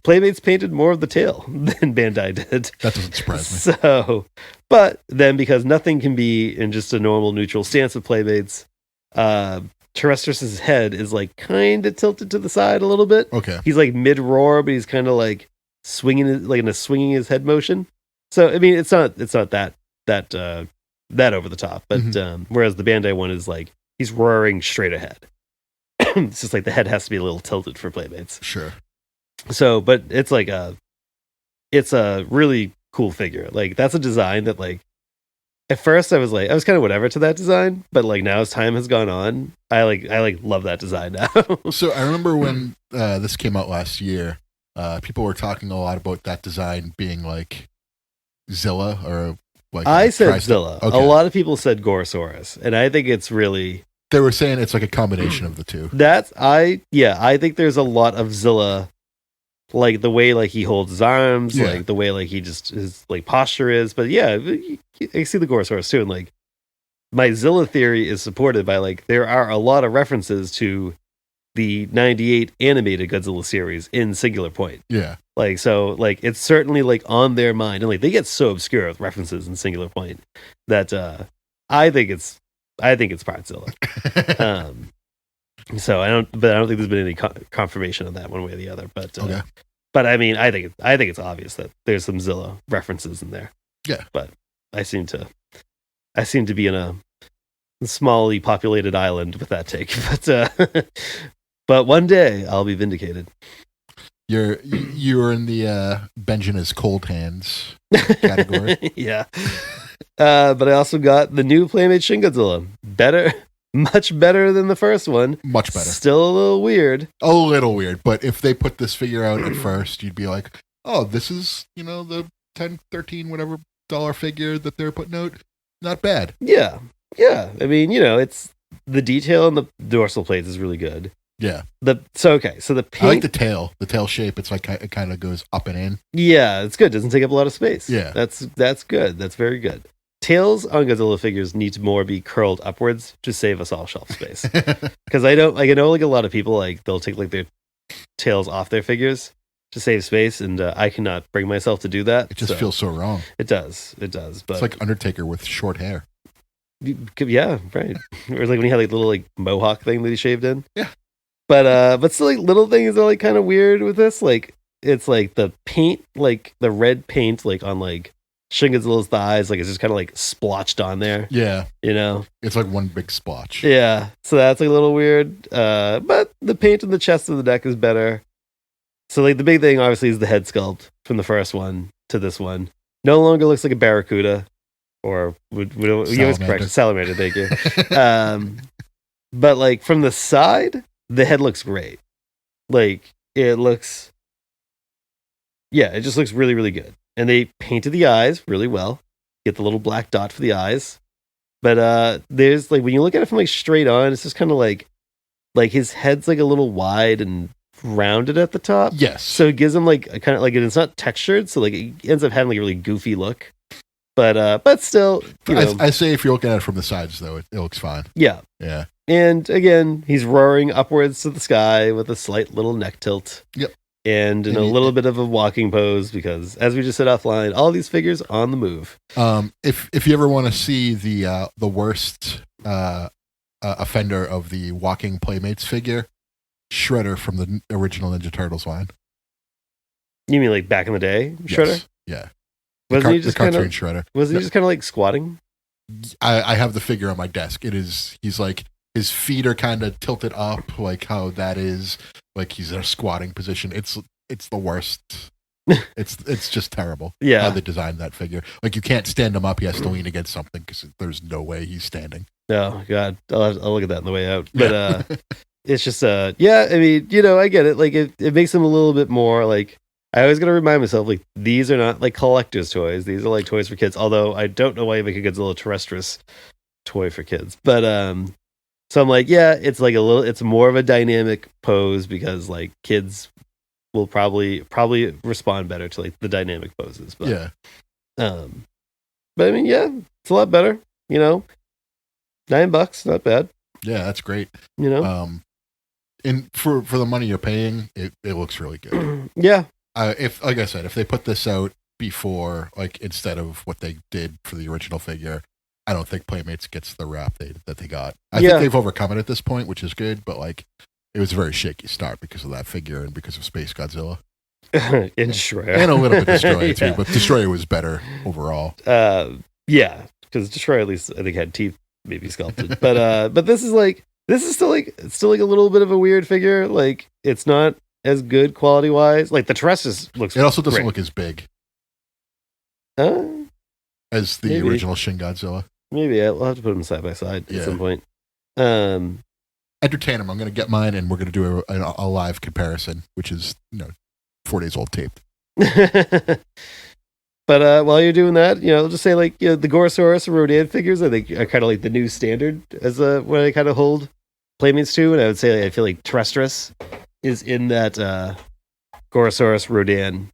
Playmates painted more of the tail than Bandai did. That doesn't surprise me. So, but then because nothing can be in just a normal neutral stance of Playmates, Terrestris' head is like kind of tilted to the side a little bit. Okay. He's like mid-roar, but he's kind of like swinging, like in a swinging his head motion. So I mean, it's not that over the top, but whereas the Bandai one is like he's roaring straight ahead. It's just like the head has to be a little tilted for Playmates. Sure. So, but it's like it's a really cool figure. Like that's a design that like at first I was kind of whatever to that design, but like now as time has gone on, I love that design now. So I remember when this came out last year, people were talking a lot about that design being like Zilla or. Like I said Zilla. Okay. A lot of people said Gorosaurus, and I think it's really. They were saying it's like a combination of the two. I think there's a lot of Zilla, like the way like he holds his arms, like the way like he just his like posture is. But yeah, I see the Gorosaurus too, and like my Zilla theory is supported by like there are a lot of references to the '98 animated Godzilla series in Singular Point. Yeah. Like, so, like, it's certainly, like, on their mind. And, like, they get so obscure with references in Singular Point that I think it's Partzilla. So, I don't think there's been any confirmation on that one way or the other. But, okay. But I mean, I think it's obvious that there's some Zilla references in there. Yeah. But I seem to be in a smallly populated island with that take. But one day I'll be vindicated. You're in the Benjamin is cold hands category. Yeah. But I also got the new Playmate Shin Godzilla. Better, much better than the first one. Much better. Still a little weird. A little weird, but if they put this figure out at first, you'd be like, oh, this is, the 10, 13, whatever dollar figure that they're putting out. Not bad. Yeah. Yeah. I mean, it's the detail on the dorsal plates is really good. Yeah. So the paint, I like the tail. The tail shape. It's like it kind of goes up and in. Yeah, it's good. Doesn't take up a lot of space. Yeah. That's good. That's very good. Tails on Godzilla figures need to more be curled upwards to save us all shelf space. Because I know like a lot of people like they'll take like their tails off their figures to save space, and I cannot bring myself to do that. It just feels so wrong. It does. But it's like Undertaker with short hair. Yeah, right. Or like when he had like little like mohawk thing that he shaved in. Yeah. But still, like little things are like kind of weird with this. Like it's like the paint, like the red paint, like on like Shin Godzilla's thighs, like it's just kind of like splotched on there. Yeah, it's like one big splotch. Yeah, so that's like a little weird. But the paint on the chest of the neck is better. So like the big thing, obviously, is the head sculpt from the first one to this one. No longer looks like a barracuda, or you always correct salamander. Thank you. But like from the side. The head looks great. Like, it just looks really, really good. And they painted the eyes really well. Get the little black dot for the eyes. But there's, like, when you look at it from, like, straight on, it's just kind of like, like his head's like a little wide and rounded at the top. Yes. So it gives him like a kind of like it's not textured, so like it ends up having like a really goofy look. But still, you know, I say if you're looking at it from the sides, though, it looks fine. yeah. Yeah. And again, he's roaring upwards to the sky with a slight little neck tilt. Yep. And in a little bit of a walking pose because, as we just said offline, all these figures on the move. If you ever want to see the worst offender of the walking Playmates figure, Shredder from the original Ninja Turtles line. You mean like back in the day, Shredder? Yes. Yeah. Wasn't he just the cartoon kind of Shredder? Wasn't he just kind of like squatting? I have the figure on my desk. He's like, his feet are kind of tilted up, like how that is, like he's in a squatting position. It's the worst. It's just terrible. Yeah. How they designed that figure. Like you can't stand him up. He has to lean against something because there's no way he's standing. Oh God, I'll look at that on the way out. But it's just yeah. I mean, you know, I get it. Like it makes him a little bit more like. I always gotta remind myself, like, these are not like collector's toys. These are like toys for kids. Although I don't know why you make a Godzilla terrestrius toy for kids. But so I'm like, yeah, it's like it's more of a dynamic pose because like kids will probably respond better to like the dynamic poses. But, Yeah. But I mean, yeah, it's a lot better. You know, $9, not bad. Yeah, that's great. You know, and for the money you're paying, it looks really good. yeah. If like I said, if they put this out before, like instead of what they did for the original figure, I don't think Playmates gets the rap that they got. I think they've overcome it at this point, which is good. But like, it was a very shaky start because of that figure and because of Space Godzilla and Destroyer and a little bit Destroyer too. Yeah. But Destroyer was better overall. Yeah, because Destroyer at least I think had teeth maybe sculpted, but this is still like a little bit of a weird figure. Like it's not as good quality wise. Like the Terrestrius looks. It also doesn't great. look as big Maybe. as the original Shin Godzilla. Maybe I'll have to put them side by side at some point. Entertain them. I'm going to get mine, and we're going to do a live comparison, which is 4 days old taped. But while you're doing that, I'll just say like the Gorosaurus and Rodan figures I think are kind of like the new standard as what I kind of hold Playmates to, and I would say I feel like Terrestrius is in that Gorosaurus Rodan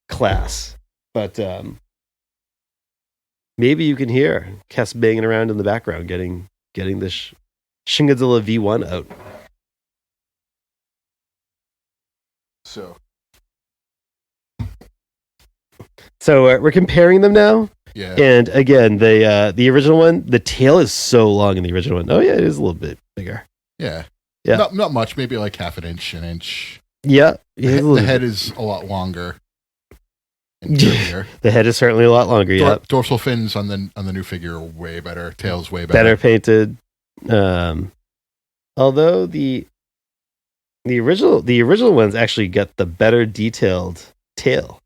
class, but maybe you can hear Kess banging around in the background, getting the Shin Godzilla V1 out. So we're comparing them now. Yeah. And again, the original one, the tail is so long in the original one. Oh yeah, it is a little bit bigger. Yeah. Yeah. Not much. Maybe like half an inch. Yeah. The head is a lot longer. And curvier. The head is certainly a lot longer. Yeah. Dorsal fins on the new figure are way better. Tail's way Better painted. Although the original ones actually get the better detailed tail.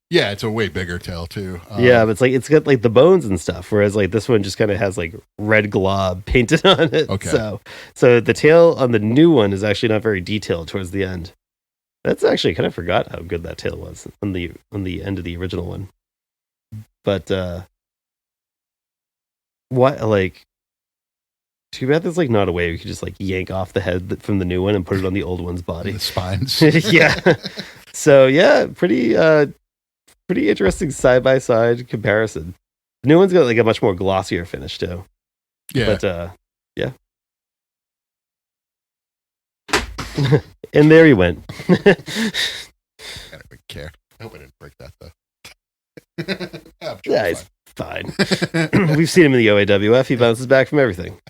Yeah, it's a way bigger tail too. Yeah, but it's got like the bones and stuff, whereas like this one just kind of has like red glob painted on it. Okay. So the tail on the new one is actually not very detailed towards the end. That's actually kind of forgot how good that tail was on the end of the original one. But what like too bad there's like not a way we could just like yank off the head from the new one and put it on the old one's body. The spines. Yeah. So yeah, pretty interesting side by side comparison. The new one's got like a much more glossier finish too. Yeah. But yeah. And there he went. I don't even care. I hope I didn't break that though. I'm sure Yeah, he's fine. We've seen him in the OAWF. He bounces back from everything.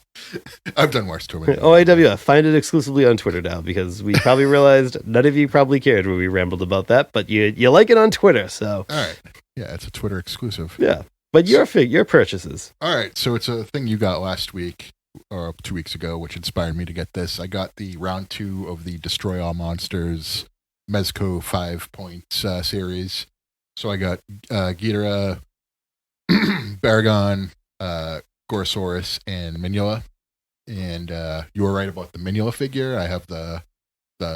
I've done worse to him. OAWF, find it exclusively on Twitter now because we probably realized none of you probably cared when we rambled about that, but you like it on Twitter, so. All right. Yeah, it's a Twitter exclusive. Yeah, but your purchases. All right, so it's a thing you got last week or 2 weeks ago, which inspired me to get this. I got the round 2 of the Destroy All Monsters Mezco 5-point series. So I got Ghidorah, Baragon, Gorosaurus, and Minula. And you were right about the Minula figure. I have the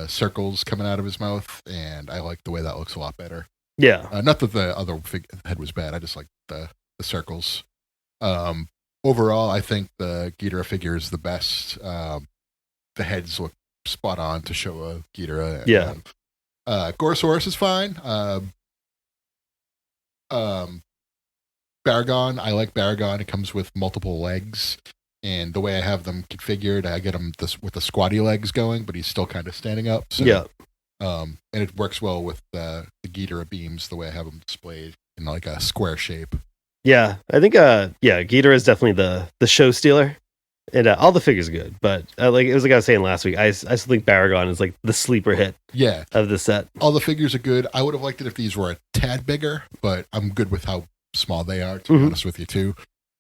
circles coming out of his mouth, and I like the way that looks a lot better. Yeah. Not that the other head was bad. I just like the circles. Overall, I think the Ghidorah figure is the best. the heads look spot on to show a Ghidorah. Yeah. Gorosaurus is fine. Baragon, I like Baragon. It comes with multiple legs, and the way I have them configured, I get him with the squatty legs going, but he's still kind of standing up. So, Yeah. and it works well with the Ghidorah beams, the way I have them displayed in like a square shape. Yeah, I think Ghidorah is definitely the show stealer, and all the figures are good. But like it was like I was saying last week, I still think Baragon is like the sleeper hit. Yeah, of the set. All the figures are good. I would have liked it if these were a tad bigger, but I'm good with how small they are. To be honest with you, too.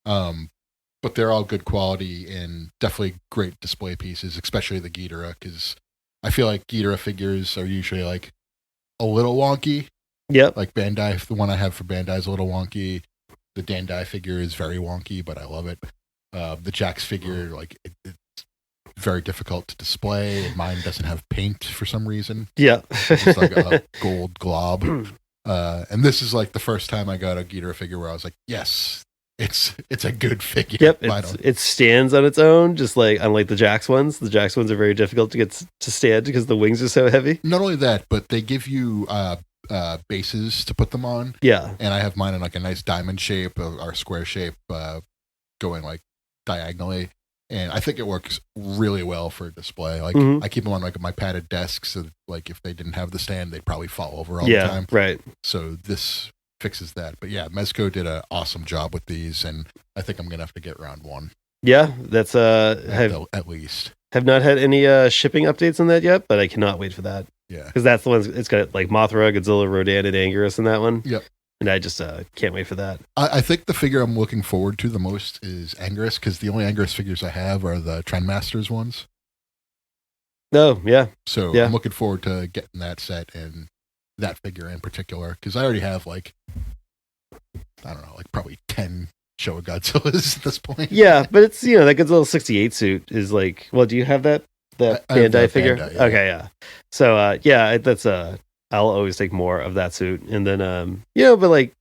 But they're all good quality and definitely great display pieces, especially the Ghidorah, because I feel like Ghidorah figures are usually like a little wonky. Yep. Like Bandai, the one I have for Bandai is a little wonky. The Dandai figure is very wonky, but I love it. The Jax figure, like it's very difficult to display. And mine doesn't have paint for some reason. Yeah. It's like a gold glob. And this is like the first time I got a Ghidorah figure where I was like, yes, it's a good figure. Yep, it stands on its own, just like unlike the Jax ones. The Jax ones are very difficult to get to stand because the wings are so heavy. Not only that, but they give you bases to put them on. Yeah. And I have mine in like a nice diamond shape or square shape, going like diagonally. And I think it works really well for display. Like I keep them on like my padded desk, so like if they didn't have the stand, they'd probably fall over all the time. Right. So this fixes that. But yeah, Mezco did an awesome job with these, and I think I'm gonna have to get round one. Yeah, that's at least. Have not had any shipping updates on that yet, but I cannot wait for that. Yeah, because that's the one. It's got like Mothra, Godzilla, Rodan, and Anguirus in that one. Yep. And I just can't wait for that. I think the figure I'm looking forward to the most is Anguirus, because the only Anguirus figures I have are the Trendmasters ones. Oh, yeah. So I'm looking forward to getting that set and that figure in particular, because I already have like, I don't know, like probably 10 Showa Godzillas at this point. Yeah, but it's, that Godzilla 68 suit is like, well, do you have that Bandai figure? Bandai, yeah. Okay, yeah. So, that's I'll always take more of that suit. And then, but like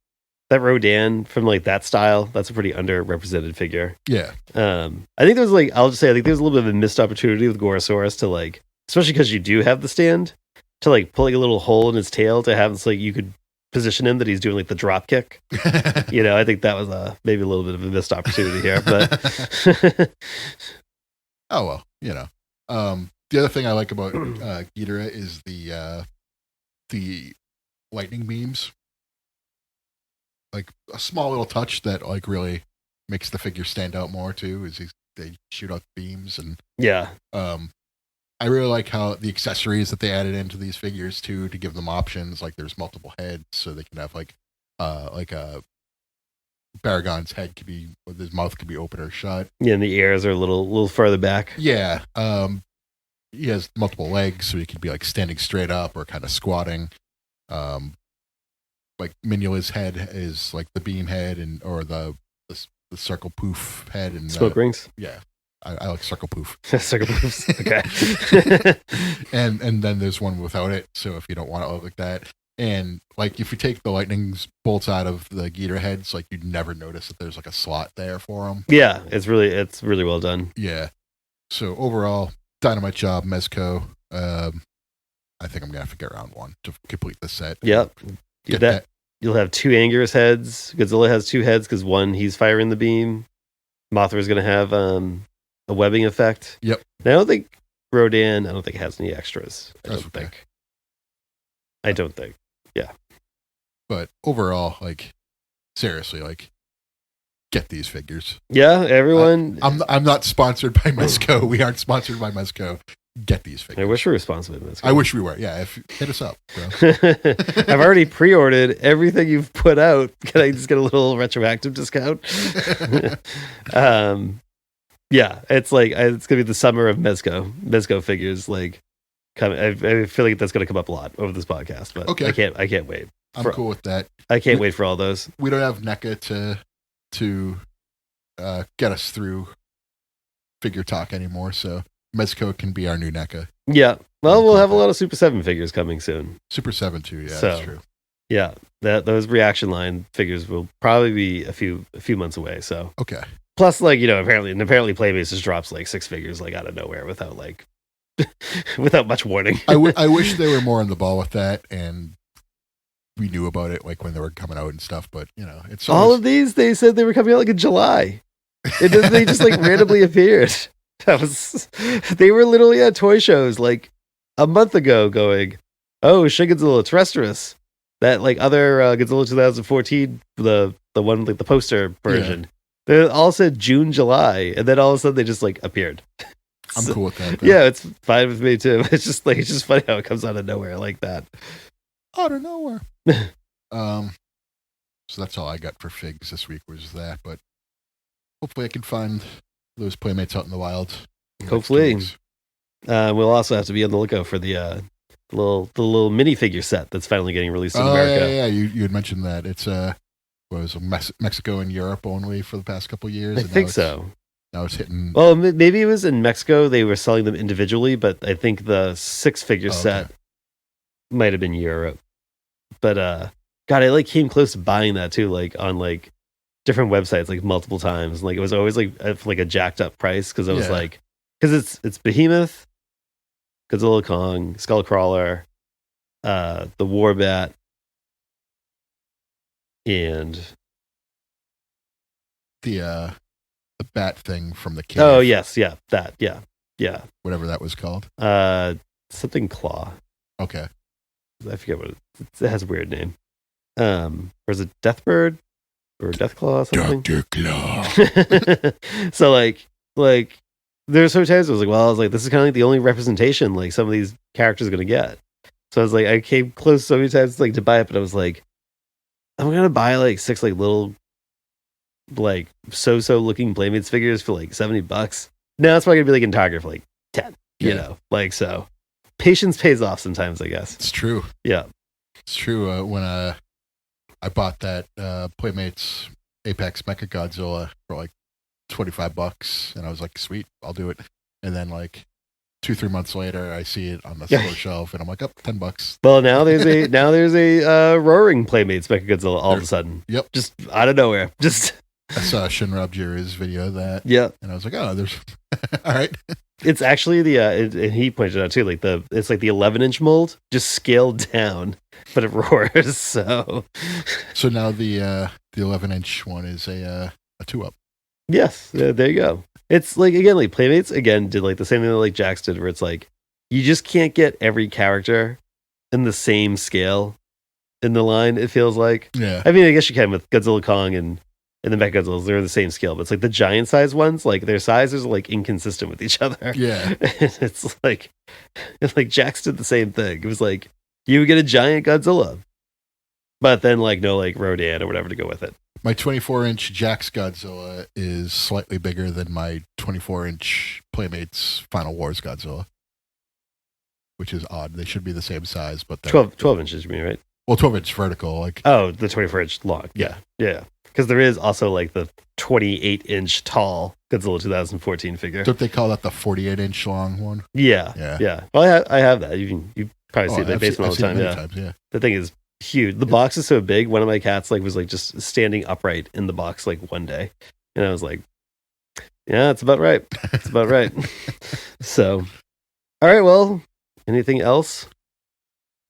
that Rodan from like that style, that's a pretty underrepresented figure. Yeah. I think there's like, I'll just say, I think there's a little bit of a missed opportunity with Gorosaurus to like, especially because you do have the stand, to like pull like a little hole in his tail to have, it's like you could position him that he's doing like the drop kick. I think that was maybe a little bit of a missed opportunity here, but. Oh, well, the other thing I like about Ghidorah is the lightning beams, like a small little touch that like really makes the figure stand out more too, is they shoot out beams. And I really like how the accessories that they added into these figures too, to give them options, like there's multiple heads, so they can have like a Baragon's head could be, his mouth could be open or shut. Yeah, and the ears are a little further back. Yeah. He has multiple legs, so he could be like standing straight up or kind of squatting. Like Minula's head is like the beam head, or the circle poof head, and smoke rings. Yeah, I like circle poof. Circle poofs. Okay. and then there's one without it. So if you don't want it look like that, and like if you take the lightning bolts out of the Ghidorah heads, like you'd never notice that there's like a slot there for them. Yeah, it's really well done. Yeah. So overall, dynamite job, Mezco. I think I'm gonna have to get round one to complete the set. Yep. You'll have 2 Anguirus heads. Godzilla has 2 heads because one, he's firing the beam. Mothra is gonna have a webbing effect. Yep. And I don't think Rodan has any extras. I don't think. Yeah. But overall, like seriously, like get these figures. Yeah, everyone. I'm not sponsored by Mezco. We aren't sponsored by Mezco. Get these figures. I wish we were sponsored by Mezco. I wish we were. Yeah, hit us up, bro. I've already pre-ordered everything you've put out. Can I just get a little retroactive discount? Yeah, it's like it's gonna be the summer of Mezco figures. Like, I feel like that's gonna come up a lot over this podcast. But okay, I can't wait. I'm cool with that. I can't wait for all those. We don't have NECA to get us through figure talk anymore, so Mezco can be our new NECA. Yeah. Well, we'll have a lot of Super 7 figures coming soon. Super 7 too, yeah, that's true. Yeah, those reaction line figures will probably be a few months away. So okay. Plus, like apparently Playbase just drops like 6 figures like out of nowhere without like without much warning. I wish they were more on the ball with that, and we knew about it like when they were coming out and stuff. But it's All of these, they said they were coming out like in July. They just like randomly appeared. They were literally at toy shows like a month ago going, oh, Shin Godzilla Terrestris. That like other Godzilla 2014, the one like the poster version. They all said June, July, and then all of a sudden they just like appeared. I'm cool with that. Yeah, it's fine with me too. It's just funny how it comes out of nowhere like that. Out of nowhere. So that's all I got for figs this week was that, but hopefully I can find those Playmates out in the wild. Hopefully. We'll also have to be on the lookout for the little minifigure set that's finally getting released in America. Yeah. You had mentioned that. It's Mexico and Europe only for the past couple of years. I think so. Now it's hitting. Well, maybe it was in Mexico. They were selling them individually, but I think the 6-figure set might have been Europe. But God, I like came close to buying that too, like on like different websites, like multiple times. Like it was always like a jacked up price because I was like, because it's Behemoth, Godzilla Kong, Skullcrawler, the Warbat, and the bat thing from the cave. Oh yes, that whatever that was called. Something Claw. Okay, I forget what it has a weird name. Or is it Deathbird or Deathclaw? Something. Dr. Claw. So like there's so times I was like, this is kind of like the only representation like some of these characters are gonna get. So I was like, I came close so many times like to buy it, but I was like, I'm gonna buy like 6 like little like so looking Playmates figures for like $70. Now it's probably gonna be like in Target for like 10. You know, like so. Patience pays off sometimes, I guess. It's true. Yeah, it's true. When I bought that Playmates Apex Mecha Godzilla for like $25, and I was like, sweet, I'll do it. And then like 2-3 months later, I see it on the store shelf, and I'm like, $10. Well, now there's a roaring Playmates Mechagodzilla all of a sudden. Yep, just out of nowhere. Just I saw Shinrab Jira's video of that. Yeah, and I was like, oh, there's all right. It's actually and he pointed out too, like it's like the 11-inch mold, just scaled down, but it roars. So now the 11-inch one is a 2-up. Yes, there you go. It's like again, like Playmates again did like the same thing that like Jax did, where it's like you just can't get every character in the same scale in the line. It feels like. Yeah. I mean, I guess you can with Godzilla Kong and the Mechagodzillas. They're the same scale, but it's like the giant size ones, like their sizes are like inconsistent with each other. Yeah. it's like Jax did the same thing. It was like you would get a giant Godzilla, but then like no like Rodan or whatever to go with it. My 24-inch Jax Godzilla is slightly bigger than my 24-inch Playmates Final Wars Godzilla, which is odd. They should be the same size, but 12 inches, you mean, right? Well, 12-inch vertical, like the 24-inch long. Yeah. Because there is also like the 28-inch tall Godzilla 2014 figure. Don't they call that the 48-inch long one? Yeah. Well, I have that. You probably see that basement all the time. Yeah. The thing is huge. The box is so big. One of my cats like was like just standing upright in the box like one day, and I was like, "Yeah, it's about right. It's about right." So, all right. Well, anything else?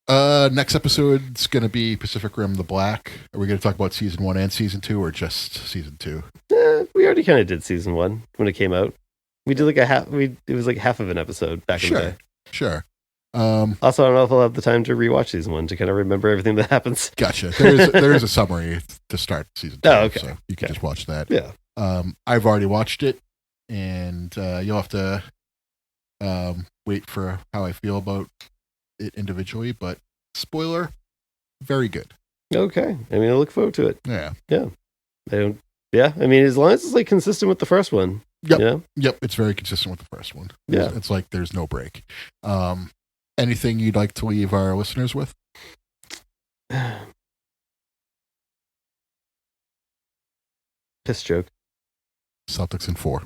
Next episode's gonna be Pacific Rim: The Black. Are we gonna talk about season 1 and season 2, or just season 2? We already kind of did season 1 when it came out. We did like it was like half of an episode back in the day. Sure. Also, I don't know if I'll have the time to rewatch season 1 to kind of remember everything that happens. Gotcha. There is a summary to start season 2. Oh, okay. So you can just watch that. Yeah. I've already watched it, and you'll have to wait for how I feel about it individually. But spoiler, very good. Okay. I mean, I look forward to it. Yeah. I mean, as long as it's like consistent with the first one. Yep. Yeah. Yep. It's very consistent with the first one. Yeah. It's like there's no break. Anything you'd like to leave our listeners with? Piss joke. Celtics in 4.